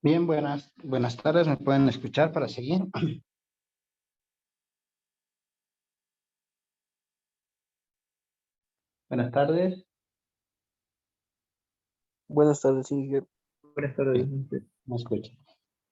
Bien, buenas tardes, ¿me pueden escuchar para seguir? Buenas tardes. Buenas tardes, Inge. Buenas tardes, Bien, Inge. me escuchan.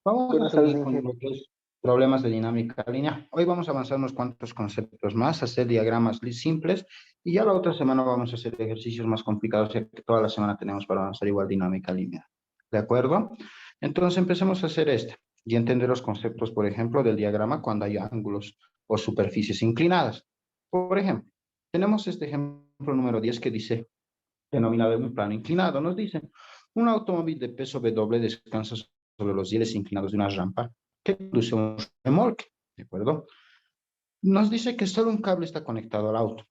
Vamos a Buenas tardes, seguir con Inge. lo que es problemas de dinámica lineal. Hoy vamos a avanzar unos cuantos conceptos más, hacer diagramas simples y ya la otra semana vamos a hacer ejercicios más complicados, ya que toda la semana tenemos para avanzar igual dinámica lineal. ¿De acuerdo? Entonces empecemos a hacer este y entender los conceptos, por ejemplo, del diagrama cuando hay ángulos o superficies inclinadas. Por ejemplo, tenemos este ejemplo número 10 que dice, denominado un plano inclinado, nos dice, un automóvil de peso W descansa sobre los rieles inclinados de una rampa que conduce a un remolque, ¿de acuerdo? Nos dice que solo un cable está conectado al auto.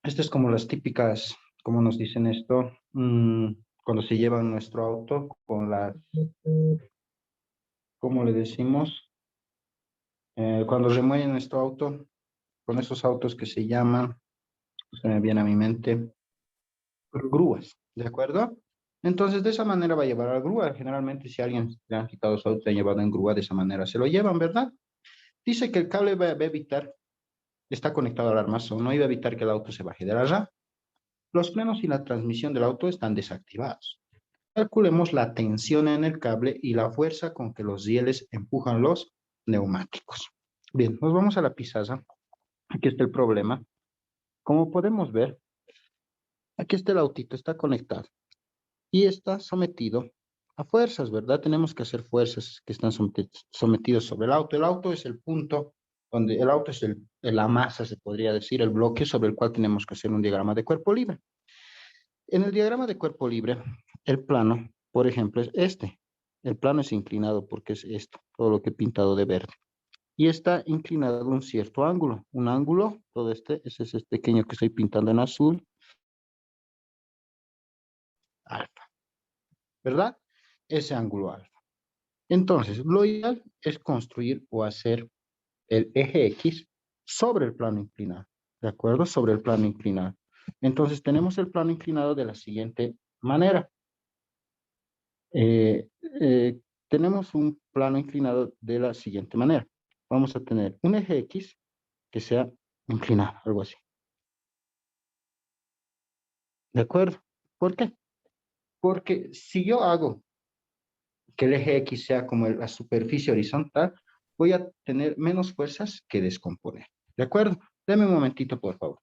Esto es como las típicas, como nos dicen esto, cuando se lleva nuestro auto con las, ¿cómo le decimos? Cuando remueven nuestro auto, con esos autos que se llaman, se me viene a mi mente, grúas, ¿de acuerdo? Entonces, de esa manera va a llevar a la grúa. Generalmente, si alguien le han quitado su auto y ha llevado en grúa, de esa manera se lo llevan, ¿verdad? Dice que el cable va a evitar, está conectado al armazón, no iba a evitar que el auto se baje de la RAM. Los frenos y la transmisión del auto están desactivados. Calculemos la tensión en el cable y la fuerza con que los rieles empujan los neumáticos. Bien, nos vamos a la pizarra. Aquí está el problema. Como podemos ver, aquí está el autito, está conectado y está sometido a fuerzas, ¿verdad? Tenemos que hacer fuerzas que están sometidas sobre el auto. El auto es el punto donde el auto es la masa, se podría decir, el bloque sobre el cual tenemos que hacer un diagrama de cuerpo libre. En el diagrama de cuerpo libre, el plano, por ejemplo, es este. El plano es inclinado porque es esto, todo lo que he pintado de verde. Y está inclinado a un cierto ángulo. Un ángulo, todo ese es este pequeño que estoy pintando en azul, alfa, ¿verdad? Ese ángulo alfa. Entonces, lo ideal es construir o hacer el eje X sobre el plano inclinado, ¿de acuerdo? Sobre el plano inclinado. Entonces, tenemos el plano inclinado de la siguiente manera. Eh, eh, Tenemos un plano inclinado de la siguiente manera. Vamos a tener un eje X que sea inclinado, algo así. ¿De acuerdo? ¿Por qué? Porque si yo hago que el eje X sea como la superficie horizontal, voy a tener menos fuerzas que descomponer. ¿De acuerdo? Deme un momentito, por favor.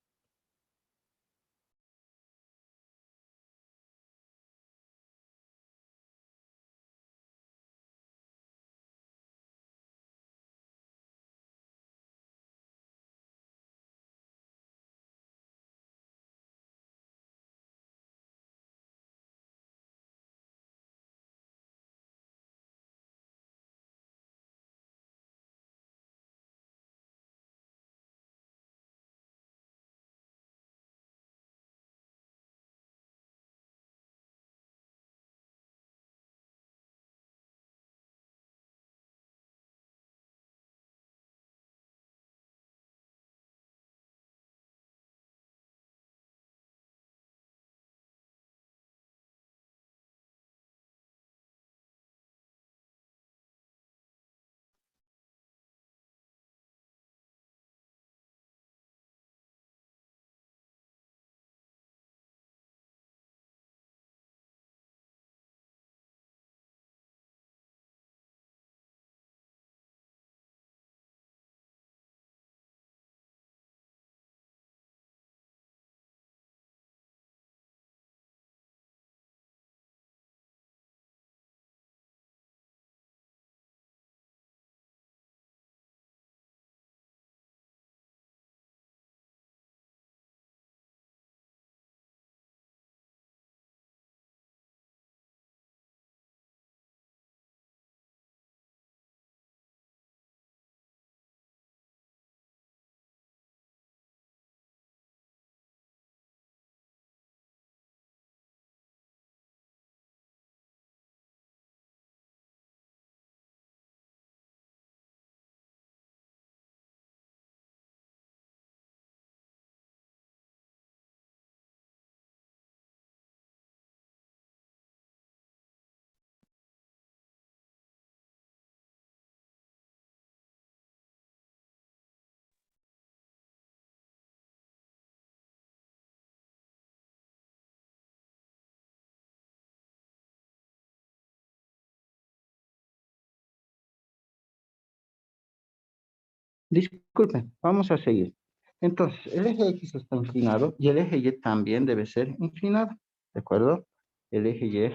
Disculpen, vamos a seguir. Entonces, el eje X está inclinado y el eje Y también debe ser inclinado, ¿de acuerdo? El eje Y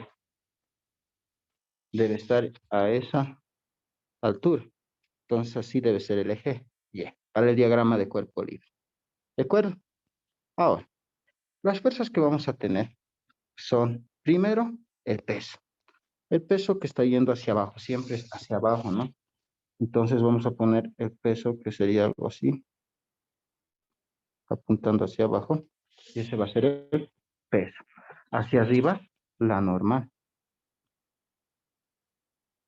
debe estar a esa altura. Entonces, así debe ser el eje Y para el diagrama de cuerpo libre. ¿De acuerdo? Ahora, las fuerzas que vamos a tener son, primero, el peso. El peso que está yendo hacia abajo, siempre es hacia abajo, ¿no? Entonces vamos a poner el peso que sería algo así, apuntando hacia abajo. Y ese va a ser el peso. Hacia arriba, la normal.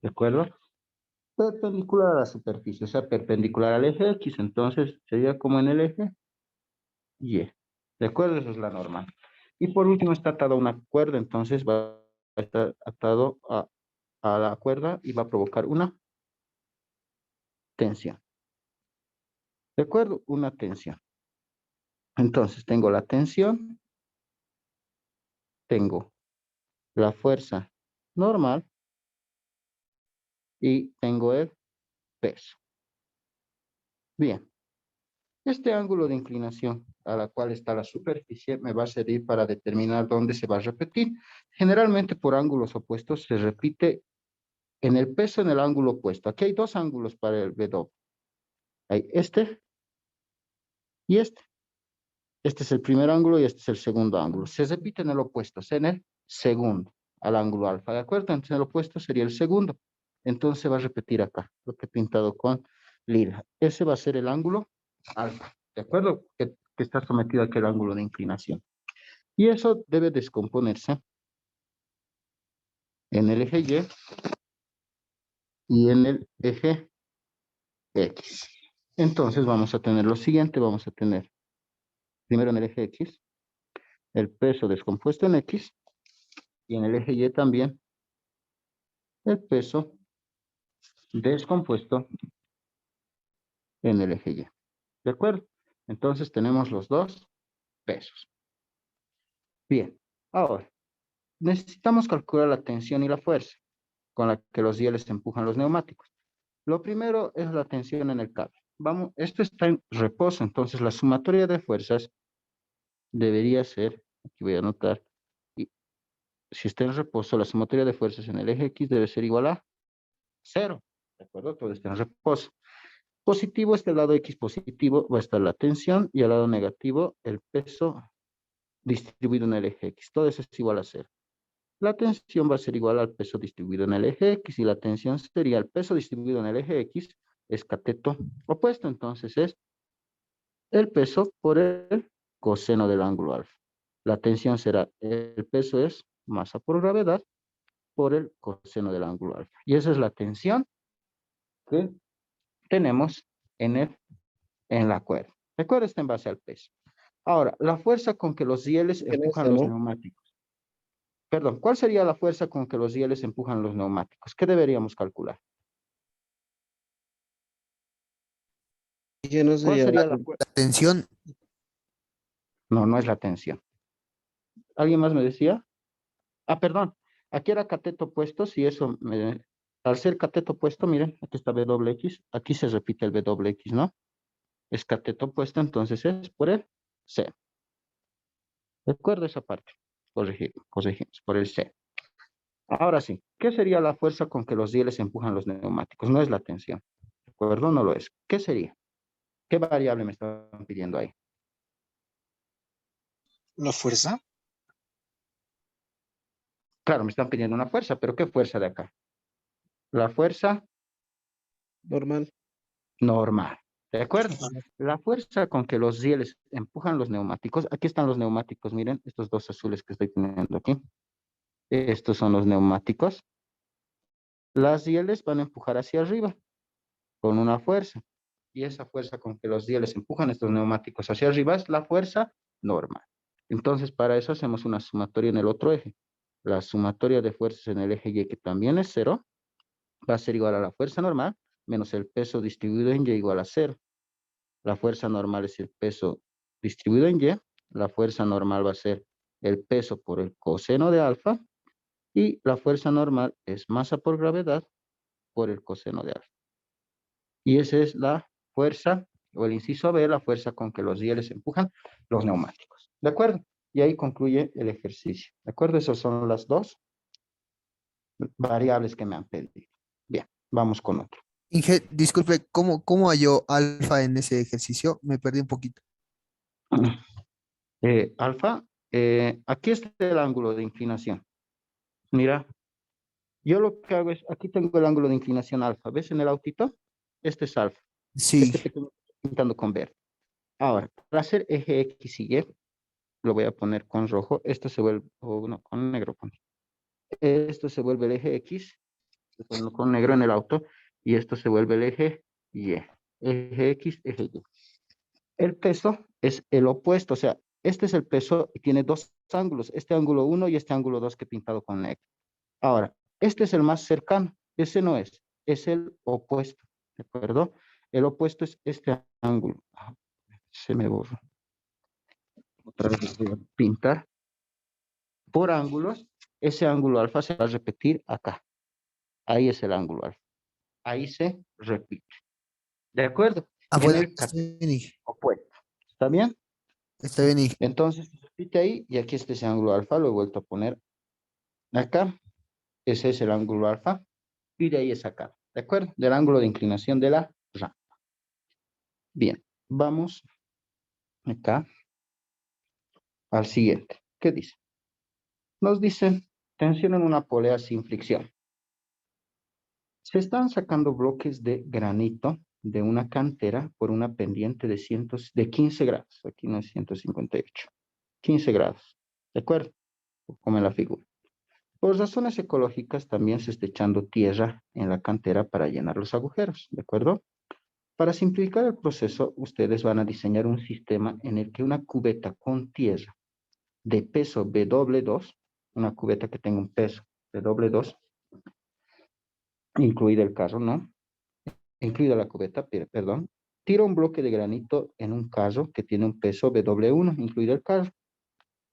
¿De acuerdo? Perpendicular a la superficie, o sea, perpendicular al eje X. Entonces sería como en el eje Y. ¿De acuerdo? Esa es la normal. Y por último está atado a una cuerda, entonces va a estar atado a la cuerda y va a provocar una tensión. ¿De acuerdo? Una tensión. Entonces tengo la tensión, tengo la fuerza normal y tengo el peso. Bien, este ángulo de inclinación a la cual está la superficie me va a servir para determinar dónde se va a repetir. Generalmente por ángulos opuestos se repite en el peso en el ángulo opuesto. Aquí hay dos ángulos para el W. Hay este y este. Este es el primer ángulo y este es el segundo ángulo. Se repite en el opuesto, es en el segundo, al ángulo alfa, ¿de acuerdo? Entonces en el opuesto sería el segundo. Entonces se va a repetir acá, lo que he pintado con lila. Ese va a ser el ángulo alfa, ¿de acuerdo? Que está sometido a aquel ángulo de inclinación. Y eso debe descomponerse en el eje Y en el eje X. Entonces vamos a tener lo siguiente, vamos a tener primero en el eje X, el peso descompuesto en X, y en el eje Y también el peso descompuesto en el eje Y. ¿De acuerdo? Entonces tenemos los dos pesos. Bien, ahora necesitamos calcular la tensión y la fuerza con la que los rieles empujan los neumáticos. Lo primero es la tensión en el cable. Vamos, esto está en reposo, entonces la sumatoria de fuerzas debería ser, aquí voy a anotar, y si está en reposo, la sumatoria de fuerzas en el eje X debe ser igual a 0. ¿De acuerdo? Todo está en reposo. Positivo está el lado X positivo, va a estar la tensión, y al lado negativo el peso distribuido en el eje X. Todo eso es igual a 0. La tensión va a ser igual al peso distribuido en el eje X, y la tensión sería el peso distribuido en el eje X, es cateto opuesto, entonces es el peso por el coseno del ángulo alfa. La tensión será, el peso es masa por gravedad por el coseno del ángulo alfa. Y esa es la tensión que tenemos en la cuerda. La cuerda está en base al peso. Ahora, la fuerza con que los rieles En empujan esta, los ¿no? neumáticos. Perdón, ¿cuál sería la fuerza con que los rieles empujan los neumáticos? ¿Qué deberíamos calcular? Que no ¿Cuál sería sería la fuerza? La tensión, No, no es la tensión. ¿Alguien más me decía? Ah, perdón. Aquí era cateto opuesto, si eso al ser cateto opuesto, miren, aquí está WX, aquí se repite el WX, ¿no? Es cateto opuesto, entonces es por el C. Recuerda esa parte. Corregimos por el C. Ahora sí, ¿qué sería la fuerza con que los rieles empujan los neumáticos? No es la tensión. ¿De acuerdo? No lo es. ¿Qué sería? ¿Qué variable me están pidiendo ahí? la fuerza, Claro, me están pidiendo una fuerza, pero ¿qué fuerza de acá? La fuerza normal. normal. ¿De acuerdo? ajá, La fuerza con que los rieles empujan los neumáticos. Aquí están los neumáticos, miren, estos dos azules que estoy poniendo aquí. Estos son los neumáticos. Las rieles van a empujar hacia arriba con una fuerza. Y esa fuerza con que los rieles empujan estos neumáticos hacia arriba es la fuerza normal. Entonces, para eso hacemos una sumatoria en el otro eje. La sumatoria de fuerzas en el eje Y, que también es 0, va a ser igual a la fuerza normal menos el peso distribuido en Y igual a 0. La fuerza normal es el peso distribuido en Y. La fuerza normal va a ser el peso por el coseno de alfa. Y la fuerza normal es masa por gravedad por el coseno de alfa. Y esa es la fuerza, o el inciso B, la fuerza con que los rieles empujan los neumáticos. ¿De acuerdo? Y ahí concluye el ejercicio. ¿De acuerdo? Esas son las dos variables que me han pedido. Bien, vamos con otro. Disculpe, ¿cómo halló alfa en ese ejercicio? Me perdí un poquito. Alfa, aquí está el ángulo de inclinación. Mira, yo lo que hago es, aquí tengo el ángulo de inclinación alfa. ¿Ves en el autito? Este es alfa. Sí. Este pequeño que estoy pintando con verde. Ahora, para hacer eje X y Y, lo voy a poner con rojo. Esto se vuelve, o no, con negro. Esto se vuelve el eje X, con negro en el auto, y esto se vuelve el eje Y. Eje X, eje Y. El peso es el opuesto, o sea, este es el peso y tiene dos ángulos, este ángulo 1 y este ángulo 2 que he pintado con negro. Ahora, este es el más cercano, ese no es el opuesto, ¿de acuerdo? El opuesto es este ángulo. Se me borró. Otra vez voy a pintar. Por ángulos, ese ángulo alfa se va a repetir acá. Ahí es el ángulo alfa. Ahí se repite. ¿De acuerdo? Ah, En bueno, el opuesto. ¿Está bien? Está bien, Entonces, se repite ahí y aquí está ese ángulo alfa. Lo he vuelto a poner acá. Ese es el ángulo alfa. Y de ahí es acá. ¿De acuerdo? Del ángulo de inclinación de la rampa. Bien. Vamos acá al siguiente. ¿Qué dice? Nos dice tensión en una polea sin fricción. Se están sacando bloques de granito de una cantera por una pendiente de 15 grados. Aquí no es 158. 15 grados. ¿De acuerdo? Como en la figura. Por razones ecológicas también se está echando tierra en la cantera para llenar los agujeros. ¿De acuerdo? Para simplificar el proceso, ustedes van a diseñar un sistema en el que una cubeta con tierra de peso W2, una cubeta que tenga un peso W2, incluida el carro, ¿no? Incluida la cubeta, perdón, tira un bloque de granito en un carro que tiene un peso W1, incluido el carro,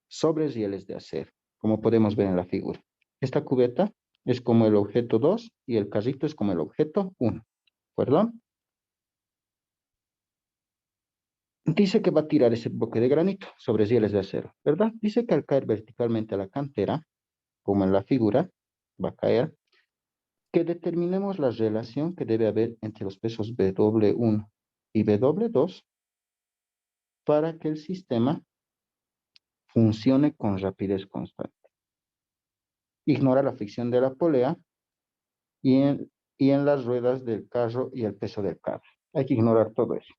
sobre rieles de acero, como podemos ver en la figura. Esta cubeta es como el objeto 2 y el carrito es como el objeto 1, ¿de acuerdo? Dice que va a tirar ese bloque de granito sobre rieles de acero, ¿verdad? Dice que al caer verticalmente a la cantera, como en la figura, va a caer, que determinemos la relación que debe haber entre los pesos W1 y W2 para que el sistema funcione con rapidez constante. Ignora la fricción de la polea y en las ruedas del carro y el peso del cable. Hay que ignorar todo eso.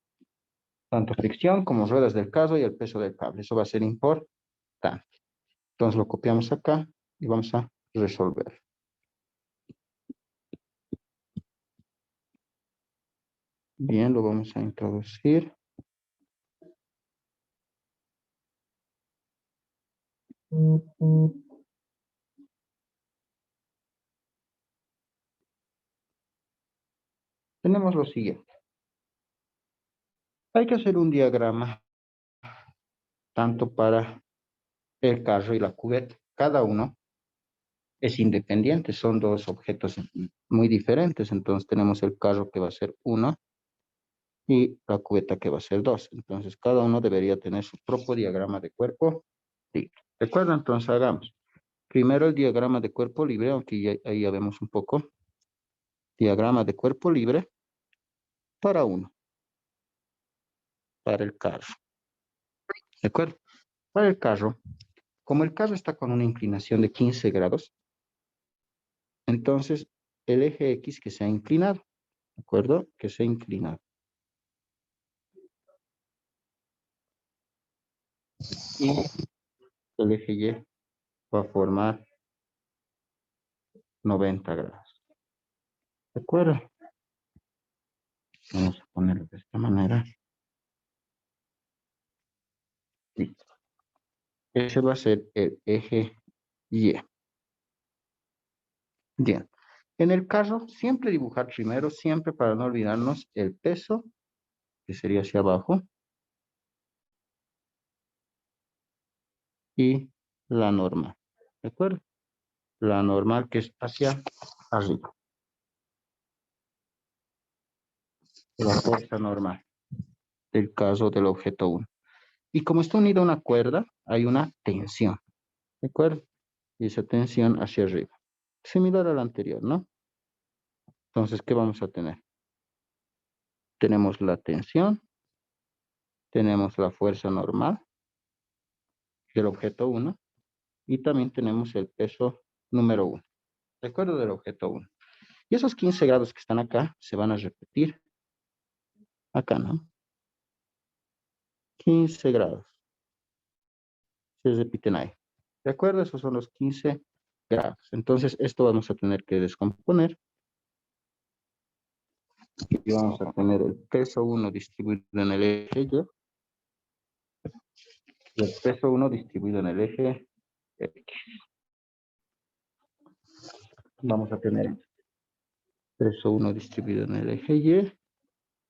Tanto fricción como ruedas del carro y el peso del cable. Eso va a ser importante. Entonces lo copiamos acá y vamos a resolver. Bien, lo vamos a introducir. Tenemos lo siguiente. Hay que hacer un diagrama tanto para el carro y la cubeta. Cada uno es independiente, son dos objetos muy diferentes. Entonces tenemos el carro que va a ser 1 y la cubeta que va a ser 2. Entonces cada uno debería tener su propio diagrama de cuerpo libre. ¿De acuerdo? Entonces hagamos. Primero el diagrama de cuerpo libre, aunque ahí ya vemos un poco. Diagrama de cuerpo libre para 1, para el carro. ¿De acuerdo? Para el carro, como el carro está con una inclinación de 15 grados, entonces el eje X que se ha inclinado, ¿de acuerdo? Que se ha inclinado. Y el eje Y va a formar 90 grados. ¿De acuerdo? Vamos a ponerlo de esta manera. Listo. Ese va a ser el eje Y. Bien. En el carro, siempre dibujar primero, siempre para no olvidarnos el peso, que sería hacia abajo, y la normal. ¿De acuerdo? La normal que es hacia arriba. de la fuerza normal del caso del objeto 1. Y como está unida a una cuerda, hay una tensión, ¿de acuerdo? Y esa tensión hacia arriba. Similar a la anterior, ¿no? Entonces, ¿qué vamos a tener? Tenemos la tensión, tenemos la fuerza normal del objeto 1 y también tenemos el peso número 1. ¿De acuerdo? Del objeto 1. Y esos 15 grados que están acá se van a repetir acá, ¿no? 15 grados. Se repiten ahí. ¿De acuerdo? Esos son los 15 grados. Entonces, esto vamos a tener que descomponer. Y vamos a tener el peso 1 distribuido en el eje Y. Y el peso 1 distribuido en el eje X. Vamos a tener peso 1 distribuido en el eje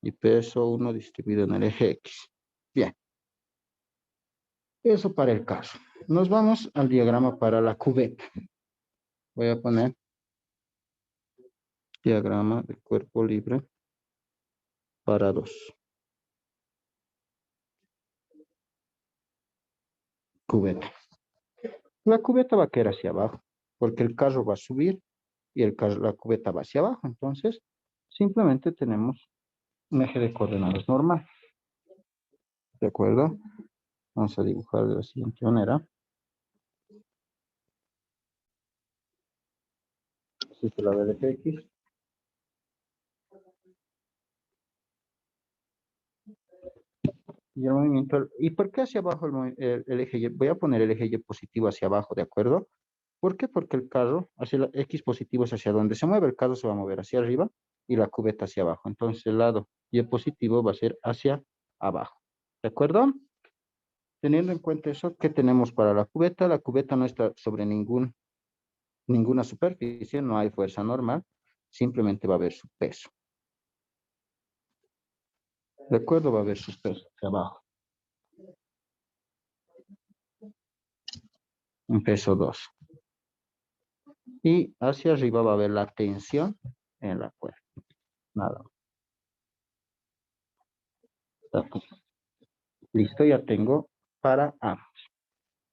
y peso 1 distribuido en el eje X. Bien. Eso para el caso. Nos vamos al diagrama para la cubeta. Voy a poner diagrama de cuerpo libre para 2. Cubeta. La cubeta va a caer hacia abajo, porque el carro va a subir y la cubeta va hacia abajo. Entonces, simplemente tenemos un eje de coordenadas normal. ¿De acuerdo? Vamos a dibujar de la siguiente manera. Así se la ve de X. Y el movimiento, ¿y por qué hacia abajo el eje Y? Voy a poner el eje Y positivo hacia abajo, ¿de acuerdo? ¿Por qué? Porque el carro, hacia el X positivo es hacia donde se mueve, el carro se va a mover hacia arriba y la cubeta hacia abajo. Entonces el lado Y positivo va a ser hacia abajo. ¿De acuerdo? Teniendo en cuenta eso, ¿qué tenemos para la cubeta? La cubeta no está sobre ninguna superficie, no hay fuerza normal, simplemente va a haber su peso. ¿De acuerdo? Va a haber su peso hacia abajo. Un peso 2. Y hacia arriba va a haber la tensión en la cuerda. Nada. Aquí. Listo, ya tengo para ambos.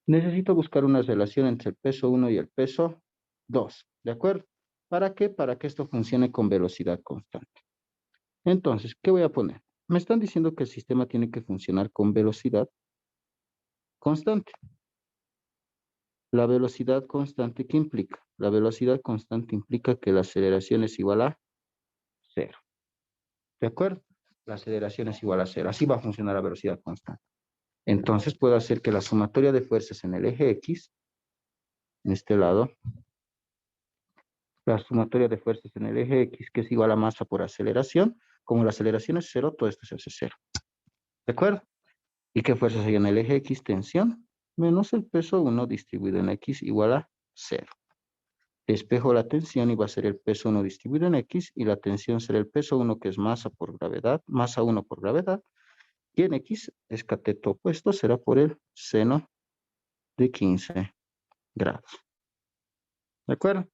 Necesito buscar una relación entre el peso 1 y el peso 2. ¿De acuerdo? ¿Para qué? Para que esto funcione con velocidad constante. Entonces, ¿qué voy a poner? Me están diciendo que el sistema tiene que funcionar con velocidad constante. La velocidad constante, ¿qué implica? La velocidad constante implica que la aceleración es igual a 0. ¿De acuerdo? La aceleración es igual a 0. Así va a funcionar la velocidad constante. Entonces puedo hacer que la sumatoria de fuerzas en el eje X, en este lado, la sumatoria de fuerzas en el eje X, que es igual a masa por aceleración, como la aceleración es 0, todo esto se hace 0. ¿De acuerdo? ¿Y qué fuerzas hay en el eje X? Tensión, menos el peso 1 distribuido en X igual a 0. Despejo la tensión y va a ser el peso 1 distribuido en X, y la tensión será el peso 1, que es masa por gravedad, masa 1 por gravedad, y en X es cateto opuesto, será por el seno de 15 grados. ¿De acuerdo?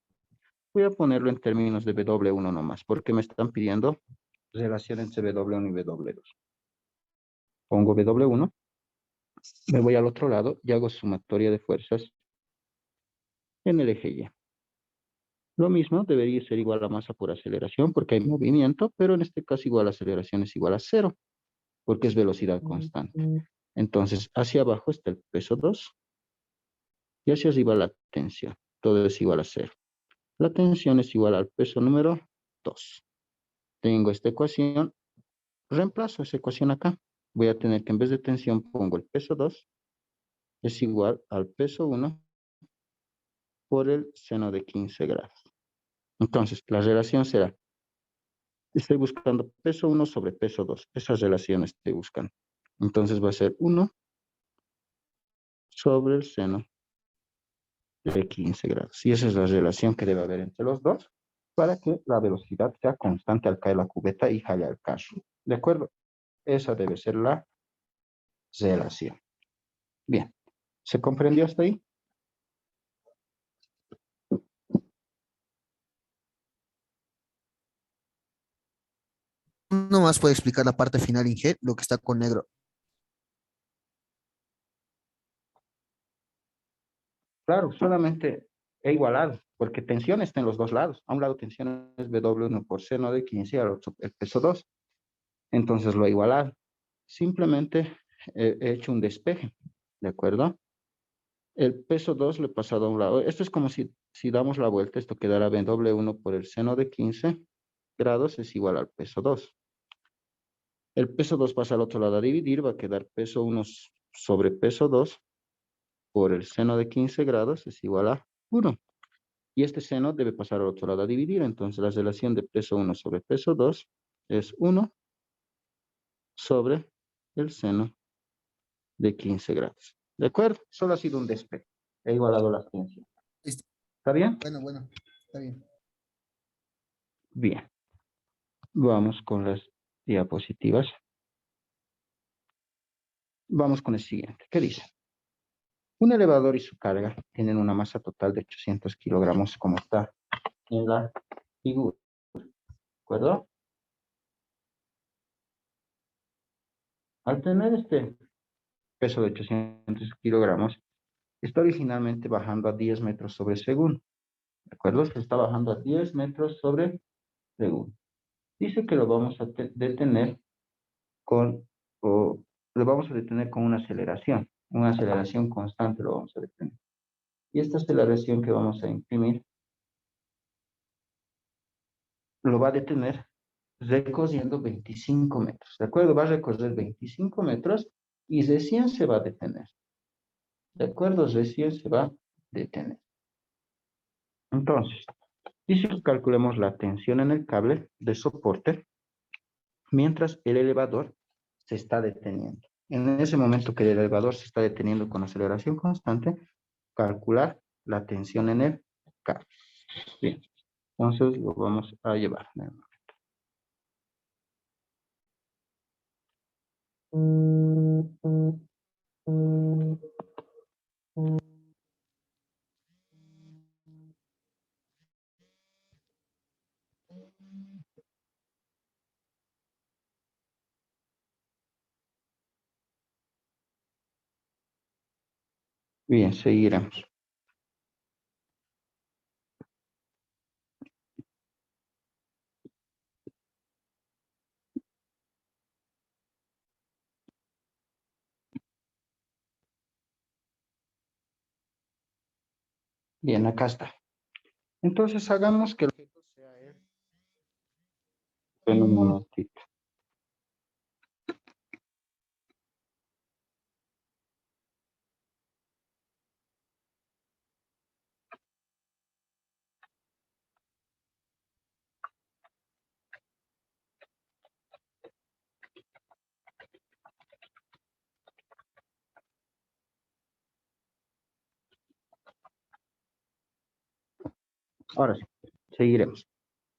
Voy a ponerlo en términos de W1 nomás, porque me están pidiendo relación entre W1 y W2. Pongo W1, me voy al otro lado y hago sumatoria de fuerzas en el eje Y. Lo mismo debería ser igual a masa por aceleración, porque hay movimiento, pero en este caso igual a aceleración es igual a 0, porque es velocidad constante. Entonces, hacia abajo está el peso 2 y hacia arriba la tensión. Todo es igual a 0. La tensión es igual al peso número 2. Tengo esta ecuación, reemplazo esa ecuación acá. Voy a tener que en vez de tensión pongo el peso 2 es igual al peso 1 por el seno de 15 grados. Entonces, la relación será, estoy buscando peso 1 sobre peso 2. Esa relación estoy buscando. Entonces va a ser 1 sobre el seno de 15 grados. Y esa es la relación que debe haber entre los dos para que la velocidad sea constante al caer la cubeta y jale al carro. ¿De acuerdo? Esa debe ser la relación. Bien. ¿Se comprendió hasta ahí? uno más puede explicar la parte final en G, lo que está con negro. Claro, solamente he igualado, porque tensión está en los dos lados. A un lado tensión es W1 por seno de 15 y al otro el peso 2. Entonces lo he igualado. Simplemente he hecho un despeje, ¿de acuerdo? El peso 2 lo he pasado a un lado. Esto es como si damos la vuelta, esto quedará W1 por el seno de 15 grados es igual al peso 2. El peso 2 pasa al otro lado a dividir, va a quedar peso 1 sobre peso 2 por el seno de 15 grados es igual a 1. Y este seno debe pasar al otro lado a dividir, entonces la relación de peso 1 sobre peso 2 es 1 sobre el seno de 15 grados. ¿De acuerdo? Solo ha sido un despeje. He igualado las tensiones. Listo. ¿Está bien? Bueno, está bien. Bien. Vamos con las diapositivas. Vamos con el siguiente. ¿Qué dice? Un elevador y su carga tienen una masa total de 800 kilogramos, como está en la figura. ¿De acuerdo? Al tener este peso de 800 kilogramos, está originalmente bajando a 10 metros sobre segundo. ¿De acuerdo? Se está bajando a 10 metros sobre segundo. Dice que lo vamos a detener con, o lo vamos a detener con una aceleración constante lo vamos a detener. Y esta aceleración que vamos a imprimir lo va a detener recorriendo 25 metros, ¿de acuerdo? Va a recorrer 25 metros y recién se va a detener, ¿de acuerdo? Recién se va a detener. Entonces, dice que calculemos la tensión en el cable de soporte mientras el elevador se está deteniendo. En ese momento que el elevador se está deteniendo con aceleración constante, calcular la tensión en el cable. Bien, entonces lo vamos a llevar. Bien, seguiremos. Bien, acá está. Entonces hagamos que el objeto sea el... Bueno, un momentito. Ahora sí, seguiremos.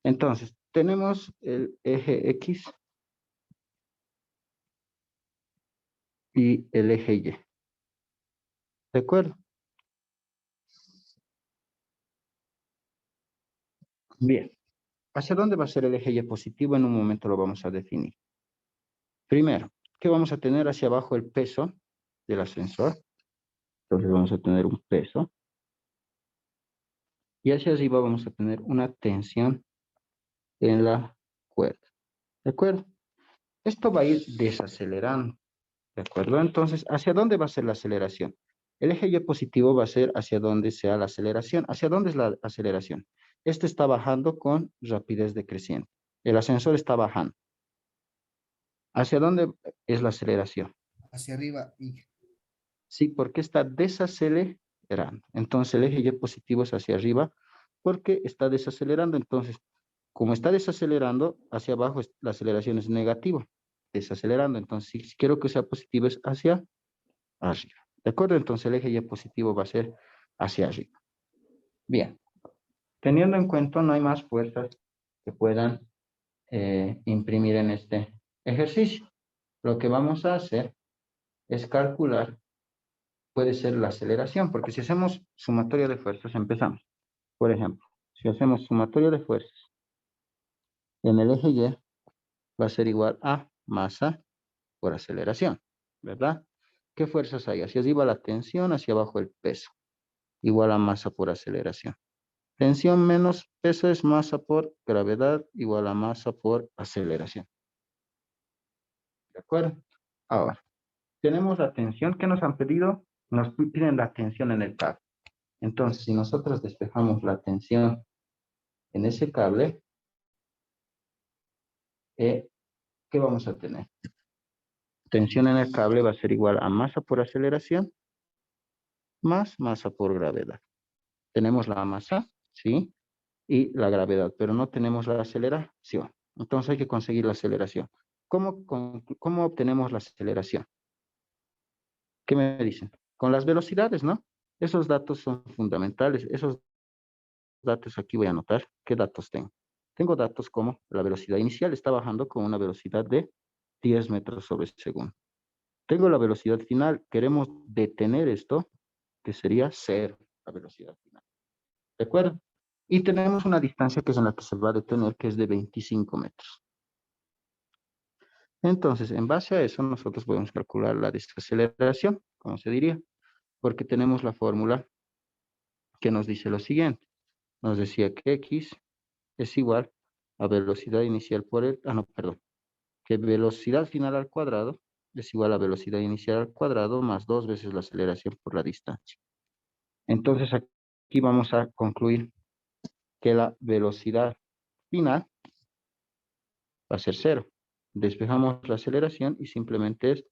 Entonces, tenemos el eje X y el eje Y. ¿De acuerdo? Bien. ¿Hacia dónde va a ser el eje Y positivo? En un momento lo vamos a definir. Primero, ¿qué vamos a tener hacia abajo? El peso del ascensor. Entonces vamos a tener un peso. Y hacia arriba vamos a tener una tensión en la cuerda. ¿De acuerdo? Esto va a ir desacelerando. ¿De acuerdo? Entonces, ¿hacia dónde va a ser la aceleración? El eje Y positivo va a ser hacia donde sea la aceleración. ¿Hacia dónde es la aceleración? Este está bajando con rapidez decreciente. El ascensor está bajando. ¿Hacia dónde es la aceleración? Hacia arriba y Sí, porque está desacelerando. Entonces, el eje Y positivo es hacia arriba porque está desacelerando. Entonces, como está desacelerando, hacia abajo la aceleración es negativa. Desacelerando. Entonces, si quiero que sea positivo es hacia arriba. ¿De acuerdo? Entonces el eje Y positivo va a ser hacia arriba. Bien. Teniendo en cuenta, no hay más fuerzas que puedan imprimir en este ejercicio. Lo que vamos a hacer es calcular, puede ser la aceleración, porque si hacemos sumatoria de fuerzas, empezamos. Por ejemplo, si hacemos sumatoria de fuerzas en el eje Y, va a ser igual a masa por aceleración, ¿verdad? ¿Qué fuerzas hay? Hacia arriba la tensión, hacia abajo el peso, igual a masa por aceleración. Tensión menos peso es masa por gravedad, igual a masa por aceleración. ¿De acuerdo? Ahora, tenemos la tensión que nos han pedido, nos piden la tensión en el cable. Entonces, si nosotros despejamos la tensión en ese cable, ¿qué vamos a tener? Tensión en el cable va a ser igual a masa por aceleración más masa por gravedad. Tenemos la masa, ¿sí? Y la gravedad, pero no tenemos la aceleración. Entonces hay que conseguir la aceleración. ¿Cómo obtenemos la aceleración? ¿Qué me dicen? Con las velocidades, ¿no? Esos datos son fundamentales. Esos datos aquí voy a anotar. ¿Qué datos tengo? Tengo datos como la velocidad inicial está bajando con una velocidad de 10 metros sobre segundo. Tengo la velocidad final. Queremos detener esto, que sería cero, la velocidad final. ¿De acuerdo? Y tenemos una distancia que es en la que se va a detener, que es de 25 metros. Entonces, en base a eso, nosotros podemos calcular la desaceleración, como se diría, porque tenemos la fórmula que nos dice lo siguiente. Nos decía que X es igual a velocidad inicial por el, perdón, que velocidad final al cuadrado es igual a velocidad inicial al cuadrado más 2 veces la aceleración por la distancia. Entonces, aquí vamos a concluir que la velocidad final va a ser cero. Despejamos la aceleración y simplemente es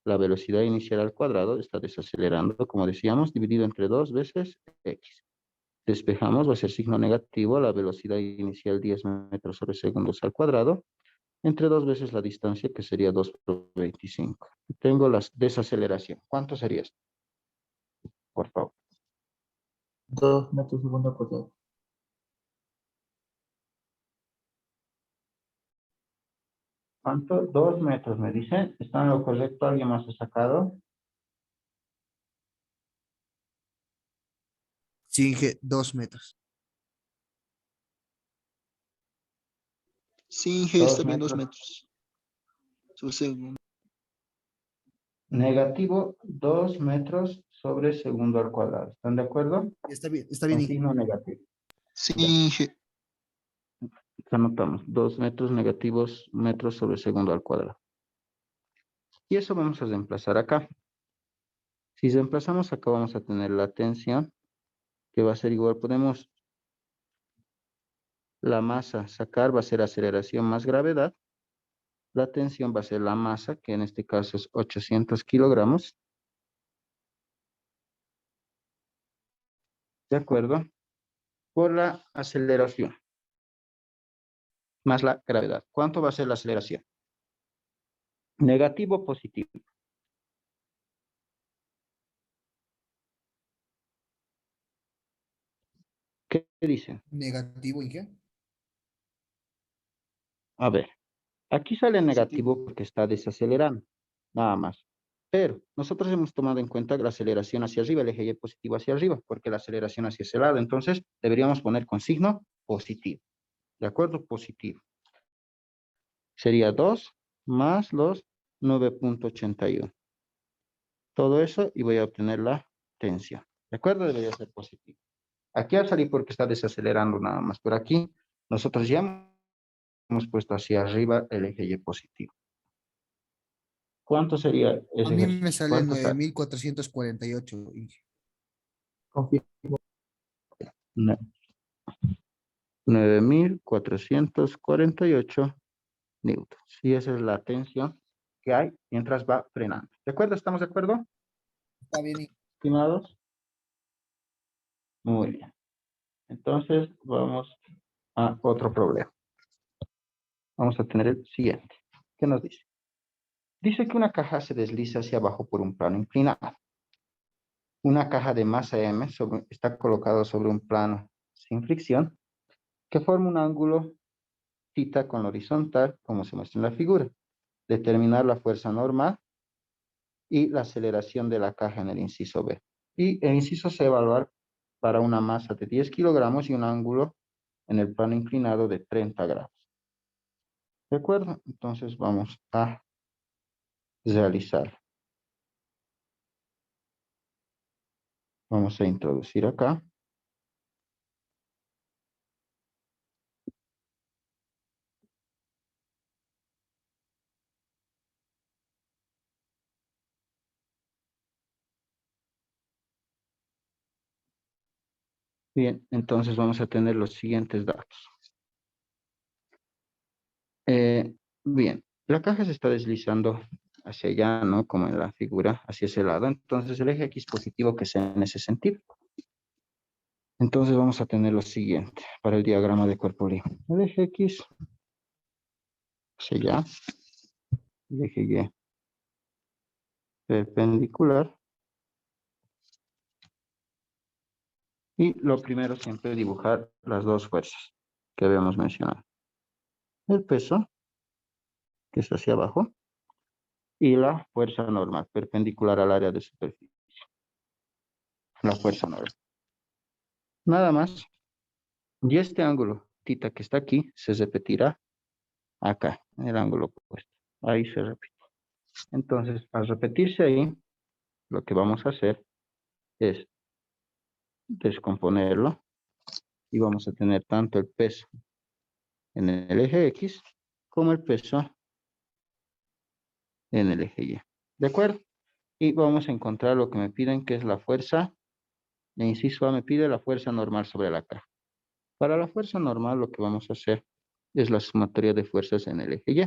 la velocidad inicial al cuadrado, está desacelerando, como decíamos, dividido entre 2 veces x. Despejamos, va a ser signo negativo, la velocidad inicial 10 metros sobre segundos al cuadrado, entre 2 veces la distancia, que sería 2 por 25. Tengo la desaceleración. ¿Cuánto sería esto? Por favor. 2 metros segundo al cuadrado. ¿Cuánto? 2 metros, me dicen. ¿Está en lo correcto? ¿Alguien más ha sacado? Sí, Inge, 2 metros. Sí, Inge, 2 está bien, 2 metros. metros. Sobre segundo. Negativo 2 metros sobre segundo al cuadrado. ¿Están de acuerdo? Está bien, Con Inge. signo negativo. Sí, Ya. Inge. Anotamos 2 metros negativos metros sobre segundo al cuadrado. Y eso vamos a reemplazar acá. Si reemplazamos acá vamos a tener la tensión, que va a ser igual. Podemos la masa sacar, va a ser aceleración más gravedad. La tensión va a ser la masa, que en este caso es 800 kilogramos. ¿De acuerdo? Por la aceleración, más la gravedad. ¿Cuánto va a ser la aceleración? Negativo o positivo. ¿Qué dicen? Negativo, Inge. A ver, aquí sale negativo Positivo. porque está desacelerando, nada más. Pero nosotros hemos tomado en cuenta la aceleración hacia arriba, el eje Y positivo hacia arriba, porque la aceleración hacia ese lado. Entonces, deberíamos poner con signo positivo. ¿De acuerdo? Positivo. Sería 2 más los 9.81. Todo eso y voy a obtener la tensión. ¿De acuerdo? Debería ser positivo. Aquí va a salir porque está desacelerando nada más. Pero aquí nosotros ya hemos puesto hacia arriba el eje Y positivo. ¿Cuánto sería A ese mí ejercicio? me sale ¿Cuánto sale? 9448, Inge. Confirmo. 9.448 newtons. Y esa es la tensión que hay mientras va frenando. ¿De acuerdo? ¿Estamos de acuerdo, Está bien, Inge. estimados? Muy bien. Entonces, vamos a otro problema. Vamos a tener el siguiente. ¿Qué nos dice? Dice que una caja se desliza hacia abajo por un plano inclinado. Una caja de masa M está colocada sobre un plano sin fricción que forma un ángulo θ con la horizontal, como se muestra en la figura. Determinar la fuerza normal y la aceleración de la caja en el inciso B. Y el inciso C evaluar para una masa de 10 kilogramos y un ángulo en el plano inclinado de 30 grados. ¿De acuerdo? Entonces vamos a realizar. Vamos a introducir acá. Bien, entonces vamos a tener los siguientes datos. Bien, la caja se está deslizando hacia allá, ¿no? Como en la figura, hacia ese lado. Entonces el eje X positivo que sea en ese sentido. Entonces vamos a tener lo siguiente para el diagrama de cuerpo libre. El eje X hacia allá. El eje Y perpendicular. Y lo primero siempre dibujar las dos fuerzas que habíamos mencionado. El peso, que es hacia abajo, y la fuerza normal, perpendicular al área de superficie. La fuerza normal. Nada más. Y este ángulo, θ que está aquí, se repetirá acá, en el ángulo opuesto. Ahí se repite. Entonces, al repetirse ahí, lo que vamos a hacer es descomponerlo y vamos a tener tanto el peso en el eje X como el peso en el eje Y. ¿De acuerdo? Y vamos a encontrar lo que me piden, que es la fuerza. El inciso A me pide la fuerza normal sobre la caja. Para la fuerza normal, lo que vamos a hacer es la sumatoria de fuerzas en el eje Y.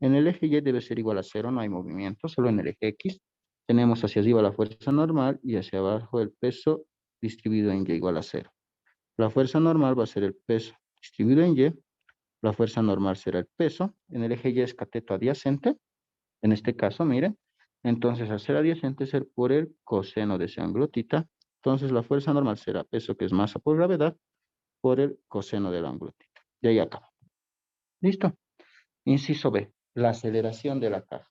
En el eje Y debe ser igual a 0, no hay movimiento, solo en el eje X. Tenemos hacia arriba la fuerza normal y hacia abajo el peso distribuido en Y igual a 0. La fuerza normal va a ser el peso distribuido en Y. La fuerza normal será el peso. En el eje Y es cateto adyacente. En este caso, miren. Entonces, al ser adyacente, ser por el coseno de ese ángulo θ. Entonces, la fuerza normal será peso, que es masa por gravedad, por el coseno del ángulo θ. Y ahí acaba. ¿Listo? Inciso B, la aceleración de la caja.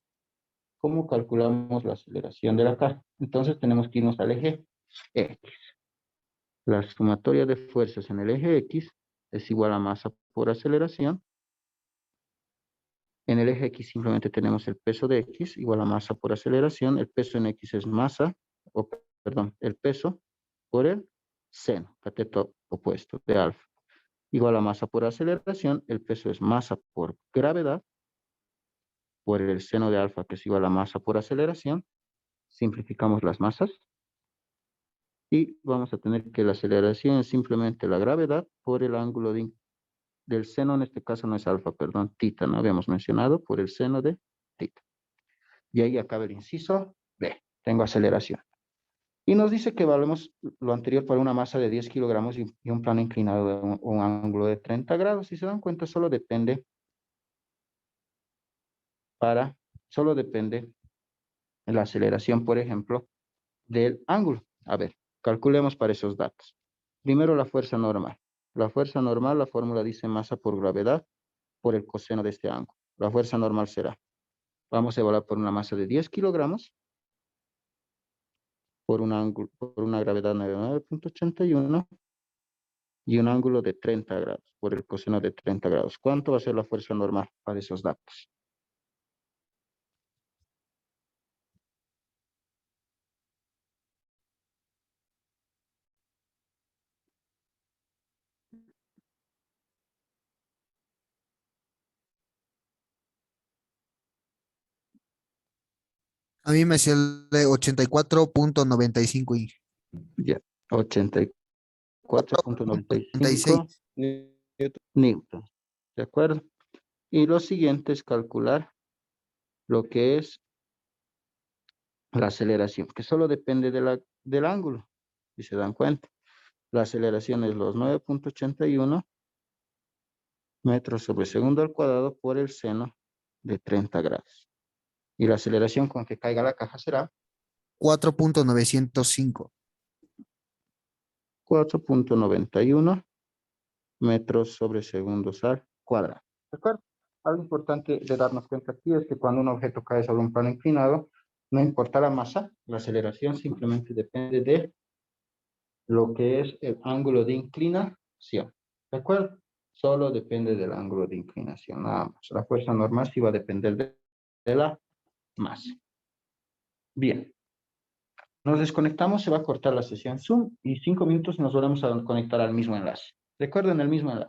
¿Cómo calculamos la aceleración de la caja? Entonces tenemos que irnos al eje X. La sumatoria de fuerzas en el eje X es igual a masa por aceleración. En el eje X simplemente tenemos el peso de X igual a masa por aceleración. El peso en X es masa, perdón, el peso por el seno, cateto opuesto de alfa. Igual a masa por aceleración, el peso es masa por gravedad, por el seno de alfa, que es igual a masa por aceleración. Simplificamos las masas. Y vamos a tener que la aceleración es simplemente la gravedad por el ángulo del seno, en este caso no es alfa, perdón, θ, ¿no? Habíamos mencionado por el seno de θ. Y ahí acaba el inciso B. Tengo aceleración. Y nos dice que evaluemos lo anterior para una masa de 10 kilogramos y un plano inclinado de un ángulo de 30 grados. Si se dan cuenta, solo depende la aceleración, por ejemplo, del ángulo. A ver, calculemos para esos datos. Primero la fuerza normal. La fuerza normal, la fórmula dice masa por gravedad por el coseno de este ángulo. La fuerza normal será, vamos a evaluar por una masa de 10 kilogramos, por un ángulo, por una gravedad de 9.81 y un ángulo de 30 grados, por el coseno de 30 grados. ¿Cuánto va a ser la fuerza normal para esos datos? A mí me sale 84.95 y Ya, 84.95 96. newton. ¿De acuerdo? Y lo siguiente es calcular lo que es la aceleración, que solo depende del ángulo, si se dan cuenta. La aceleración es los 9.81 metros sobre segundo al cuadrado por el seno de 30 grados. Y la aceleración con que caiga la caja será 4.905. 4.91 metros sobre segundos al cuadrado. ¿De acuerdo? Algo importante de darnos cuenta aquí es que cuando un objeto cae sobre un plano inclinado, no importa la masa, la aceleración simplemente depende de lo que es el ángulo de inclinación. ¿De acuerdo? Solo depende del ángulo de inclinación, nada más. La fuerza normal sí va a depender de la masa. Bien. Nos desconectamos, se va a cortar la sesión Zoom y 5 minutos nos volvemos a conectar al mismo enlace. Recuerden el mismo enlace.